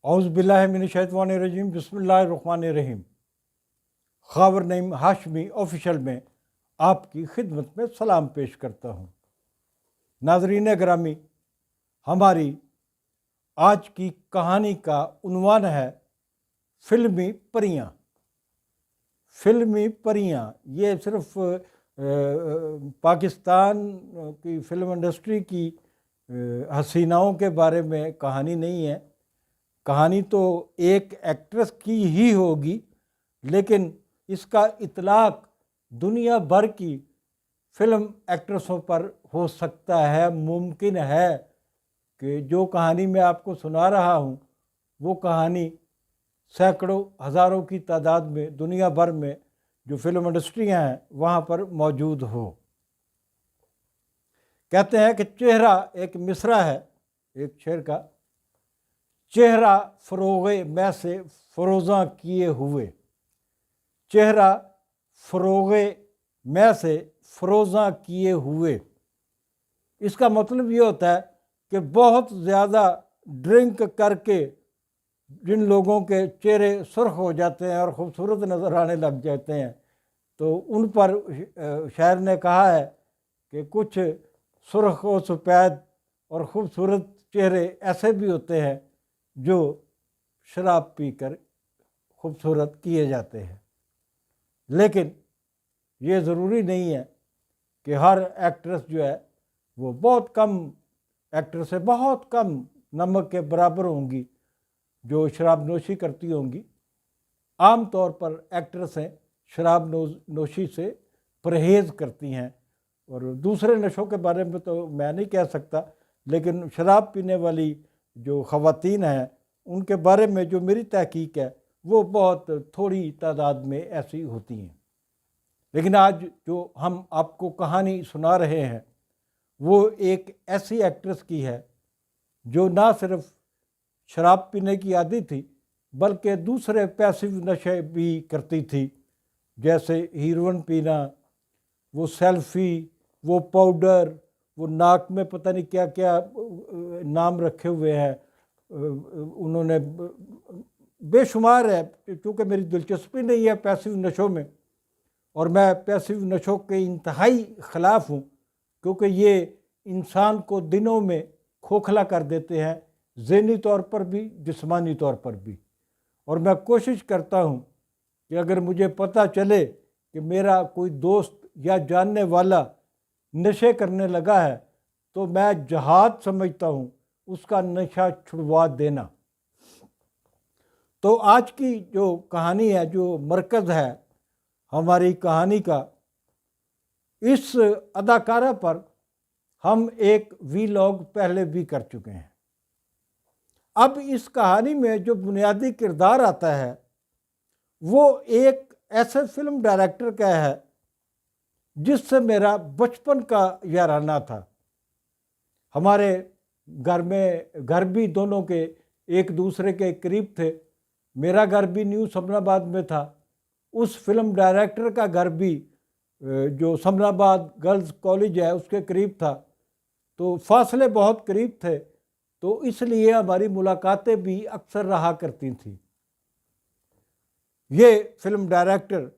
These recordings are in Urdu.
اعوذ باللہ من الشیطان الرجیم، بسم اللہ الرحمن الرحیم۔ خاور نعیم ہاشمی آفیشل میں آپ کی خدمت میں سلام پیش کرتا ہوں۔ ناظرین گرامی، ہماری آج کی کہانی کا عنوان ہے فلمی پریاں۔ فلمی پریاں یہ صرف پاکستان کی فلم انڈسٹری کی حسیناؤں کے بارے میں کہانی نہیں ہے۔ کہانی تو ایک ایکٹریس کی ہی ہوگی، لیکن اس کا اطلاق دنیا بھر کی فلم ایکٹریسوں پر ہو سکتا ہے۔ ممکن ہے کہ جو کہانی میں آپ کو سنا رہا ہوں وہ کہانی سینکڑوں ہزاروں کی تعداد میں دنیا بھر میں جو فلم انڈسٹریاں ہیں وہاں پر موجود ہو۔ کہتے ہیں کہ چہرہ ایک مصرع ہے ایک شعر کا، چہرہ فروغ میں سے فروزاں کیے ہوئے، چہرہ فروغ میں سے فروزاں کیے ہوئے۔ اس کا مطلب یہ ہوتا ہے کہ بہت زیادہ ڈرنک کر کے جن لوگوں کے چہرے سرخ ہو جاتے ہیں اور خوبصورت نظر آنے لگ جاتے ہیں، تو ان پر شاعر نے کہا ہے کہ کچھ سرخ و سفید اور خوبصورت چہرے ایسے بھی ہوتے ہیں جو شراب پی کر خوبصورت کیے جاتے ہیں۔ لیکن یہ ضروری نہیں ہے کہ ہر ایکٹریس جو ہے وہ بہت کم ایکٹریسیں بہت کم نمک کے برابر ہوں گی جو شراب نوشی کرتی ہوں گی۔ عام طور پر ایکٹریسیں شراب نوشی سے پرہیز کرتی ہیں، اور دوسرے نشوں کے بارے میں تو میں نہیں کہہ سکتا، لیکن شراب پینے والی جو خواتین ہیں ان کے بارے میں جو میری تحقیق ہے وہ بہت تھوڑی تعداد میں ایسی ہوتی ہیں۔ لیکن آج جو ہم آپ کو کہانی سنا رہے ہیں وہ ایک ایسی ایکٹریس کی ہے جو نہ صرف شراب پینے کی عادی تھی بلکہ دوسرے پیسیو نشے بھی کرتی تھی، جیسے ہیروئن پینا، وہ سیلفی، وہ پاؤڈر، وہ ناک میں پتہ نہیں کیا کیا نام رکھے ہوئے ہیں انہوں نے، بے شمار ہے۔ چونکہ میری دلچسپی نہیں ہے پیسیو نشوں میں، اور میں پیسیو نشوں کے انتہائی خلاف ہوں، کیونکہ یہ انسان کو دنوں میں کھوکھلا کر دیتے ہیں، ذہنی طور پر بھی جسمانی طور پر بھی۔ اور میں کوشش کرتا ہوں کہ اگر مجھے پتہ چلے کہ میرا کوئی دوست یا جاننے والا نشے کرنے لگا ہے تو میں جہاد سمجھتا ہوں اس کا نشہ چھڑوا دینا۔ تو آج کی جو کہانی ہے، جو مرکز ہے ہماری کہانی کا، اس اداکارہ پر ہم ایک ویلاگ پہلے بھی کر چکے ہیں۔ اب اس کہانی میں جو بنیادی کردار آتا ہے وہ ایک ایسے فلم ڈائریکٹر کا ہے جس سے میرا بچپن کا یارانہ تھا۔ ہمارے گھر بھی دونوں کے ایک دوسرے کے قریب تھے۔ میرا گھر بھی نیو سمن آباد میں تھا، اس فلم ڈائریکٹر کا گھر بھی جو سمن آباد گرلز کالج ہے اس کے قریب تھا، تو فاصلے بہت قریب تھے، تو اس لیے ہماری ملاقاتیں بھی اکثر رہا کرتی تھیں۔ یہ فلم ڈائریکٹر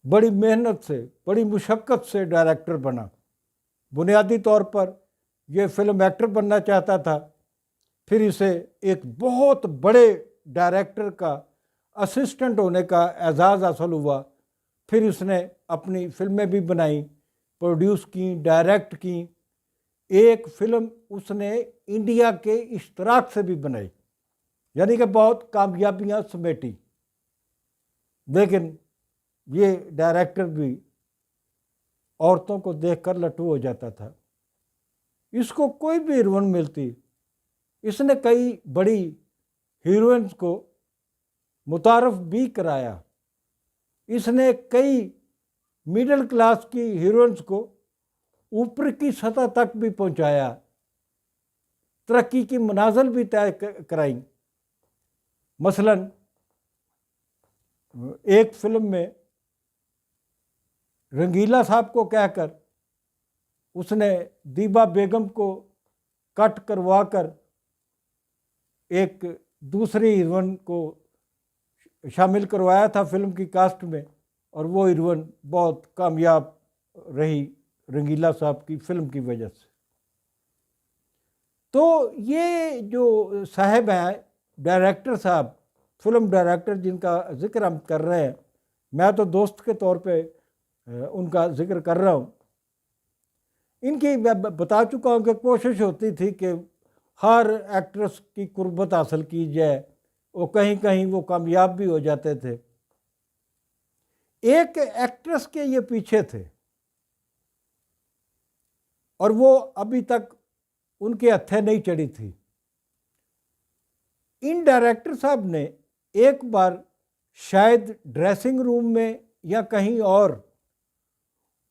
بڑی محنت سے بڑی مشقت سے ڈائریکٹر بنا۔ بنیادی طور پر یہ فلم ایکٹر بننا چاہتا تھا، پھر اسے ایک بہت بڑے ڈائریکٹر کا اسسٹنٹ ہونے کا اعزاز حاصل ہوا، پھر اس نے اپنی فلمیں بھی بنائیں، پروڈیوس کی، ڈائریکٹ کی۔ ایک فلم اس نے انڈیا کے اشتراک سے بھی بنائی، یعنی کہ بہت کامیابیاں سمیٹی۔ لیکن یہ ڈائریکٹر بھی عورتوں کو دیکھ کر لٹو ہو جاتا تھا۔ اس کو کوئی بھی ہیروئن ملتی، اس نے کئی بڑی ہیروئنز کو متعارف بھی کرایا، اس نے کئی مڈل کلاس کی ہیروئنز کو اوپر کی سطح تک بھی پہنچایا، ترقی کی منازل بھی طے کرائیں۔ مثلاً ایک فلم میں رنگیلا صاحب کو کہہ کر اس نے دیبا بیگم کو کٹ کروا کر ایک دوسری ہیروئن کو شامل کروایا تھا فلم کی کاسٹ میں، اور وہ ہیروئن بہت کامیاب رہی رنگیلا صاحب کی فلم کی وجہ سے۔ تو یہ جو صاحب ہیں ڈائریکٹر صاحب، فلم ڈائریکٹر جن کا ذکر ہم کر رہے ہیں، میں تو دوست کے طور پہ ان کا ذکر کر رہا ہوں، ان کی میں بتا چکا ہوں کہ کوشش ہوتی تھی کہ ہر ایکٹریس کی قربت حاصل کی جائے، اور کہیں کہیں وہ کامیاب بھی ہو جاتے تھے۔ ایک ایکٹریس کے یہ پیچھے تھے، اور وہ ابھی تک ان کے ہتھے نہیں چڑھی تھی۔ ان ڈائریکٹر صاحب نے ایک بار شاید ڈریسنگ روم میں یا کہیں اور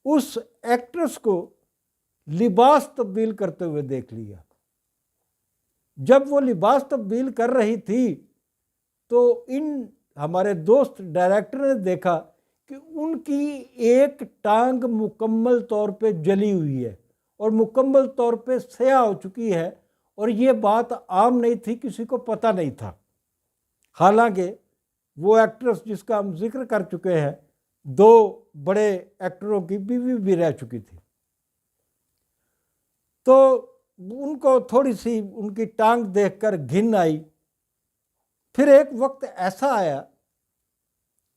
اس ایکٹریس کو لباس تبدیل کرتے ہوئے دیکھ لیا۔ جب وہ لباس تبدیل کر رہی تھی تو ان ہمارے دوست ڈائریکٹر نے دیکھا کہ ان کی ایک ٹانگ مکمل طور پہ جلی ہوئی ہے اور مکمل طور پہ سیاہ ہو چکی ہے، اور یہ بات عام نہیں تھی، کسی کو پتہ نہیں تھا۔ حالانکہ وہ ایکٹریس جس کا ہم ذکر کر چکے ہیں 2 بڑے ایکٹروں کی بیوی بھی رہ چکی تھی، تو ان کو تھوڑی سی ان کی ٹانگ دیکھ کر گھن آئی۔ پھر ایک وقت ایسا آیا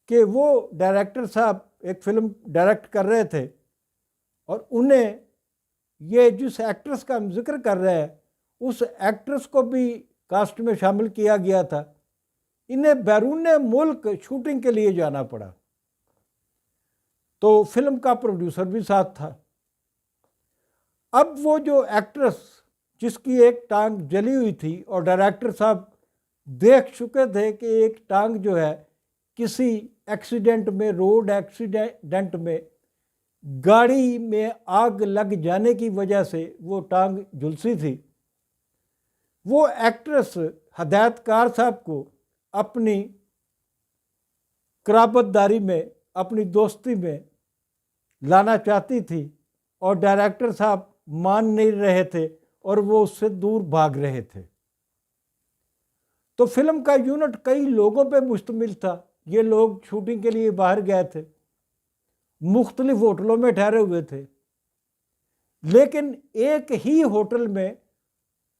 کہ وہ ڈائریکٹر صاحب ایک فلم ڈائریکٹ کر رہے تھے، اور انہیں یہ جس ایکٹریس کا ہم ذکر کر رہے ہیں اس ایکٹریس کو بھی کاسٹ میں شامل کیا گیا تھا۔ انہیں بیرون ملک شوٹنگ کے لیے جانا پڑا، تو فلم کا پروڈیوسر بھی ساتھ تھا۔ اب وہ جو ایکٹریس جس کی ایک ٹانگ جلی ہوئی تھی، اور ڈائریکٹر صاحب دیکھ چکے تھے کہ ایک ٹانگ جو ہے کسی ایکسیڈنٹ میں، روڈ ایکسیڈنٹ میں، گاڑی میں آگ لگ جانے کی وجہ سے وہ ٹانگ جھلسی تھی، وہ ایکٹریس ہدایت کار صاحب کو اپنی قرابت داری میں، اپنی دوستی میں لانا چاہتی تھی، اور ڈائریکٹر صاحب مان نہیں رہے تھے اور وہ اس سے دور بھاگ رہے تھے۔ تو فلم کا یونٹ کئی لوگوں پہ مشتمل تھا، یہ لوگ شوٹنگ کے لیے باہر گئے تھے، مختلف ہوٹلوں میں ٹھہرے ہوئے تھے، لیکن ایک ہی ہوٹل میں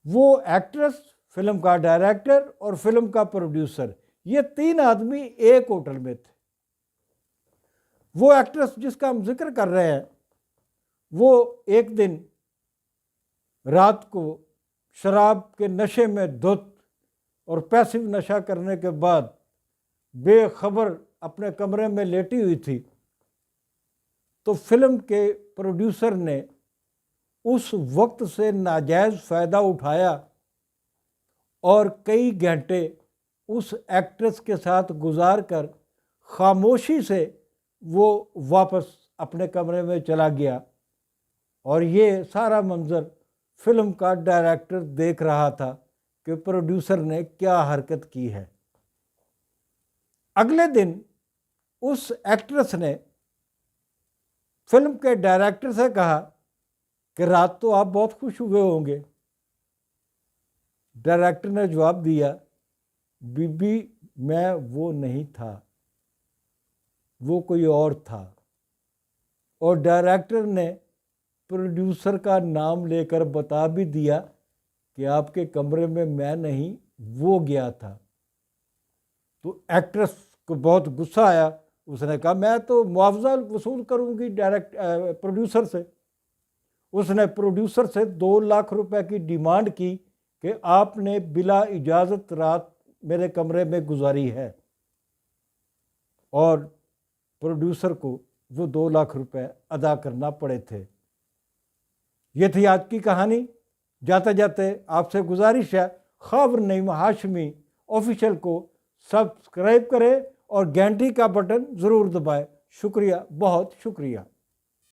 وہ ایکٹریس، فلم کا ڈائریکٹر اور فلم کا پروڈیوسر، یہ 3 آدمی ایک ہوٹل میں تھے۔ وہ ایکٹریس جس کا ہم ذکر کر رہے ہیں وہ ایک دن رات کو شراب کے نشے میں دھت اور پیسو نشہ کرنے کے بعد بے خبر اپنے کمرے میں لیٹی ہوئی تھی، تو فلم کے پروڈیوسر نے اس وقت سے ناجائز فائدہ اٹھایا اور کئی گھنٹے اس ایکٹریس کے ساتھ گزار کر خاموشی سے وہ واپس اپنے کمرے میں چلا گیا، اور یہ سارا منظر فلم کا ڈائریکٹر دیکھ رہا تھا کہ پروڈیوسر نے کیا حرکت کی ہے۔ اگلے دن اس ایکٹریس نے فلم کے ڈائریکٹر سے کہا کہ رات تو آپ بہت خوش ہوئے ہوں گے۔ ڈائریکٹر نے جواب دیا، بی بی میں وہ نہیں تھا، وہ کوئی اور تھا، اور ڈائریکٹر نے پروڈیوسر کا نام لے کر بتا بھی دیا کہ آپ کے کمرے میں نہیں، وہ گیا تھا۔ تو ایکٹریس کو بہت غصہ آیا، اس نے کہا میں تو معاوضہ وصول کروں گی پروڈیوسر سے۔ اس نے پروڈیوسر سے 2 لاکھ روپے کی ڈیمانڈ کی کہ آپ نے بلا اجازت رات میرے کمرے میں گزاری ہے، اور پروڈیوسر کو وہ 2 لاکھ روپے ادا کرنا پڑے تھے۔ یہ تھی آج کی کہانی۔ جاتے جاتے آپ سے گزارش ہے، خاور نعیم ہاشمی آفیشیل کو سبسکرائب کرے اور گھنٹی کا بٹن ضرور دبائے۔ شکریہ، بہت شکریہ۔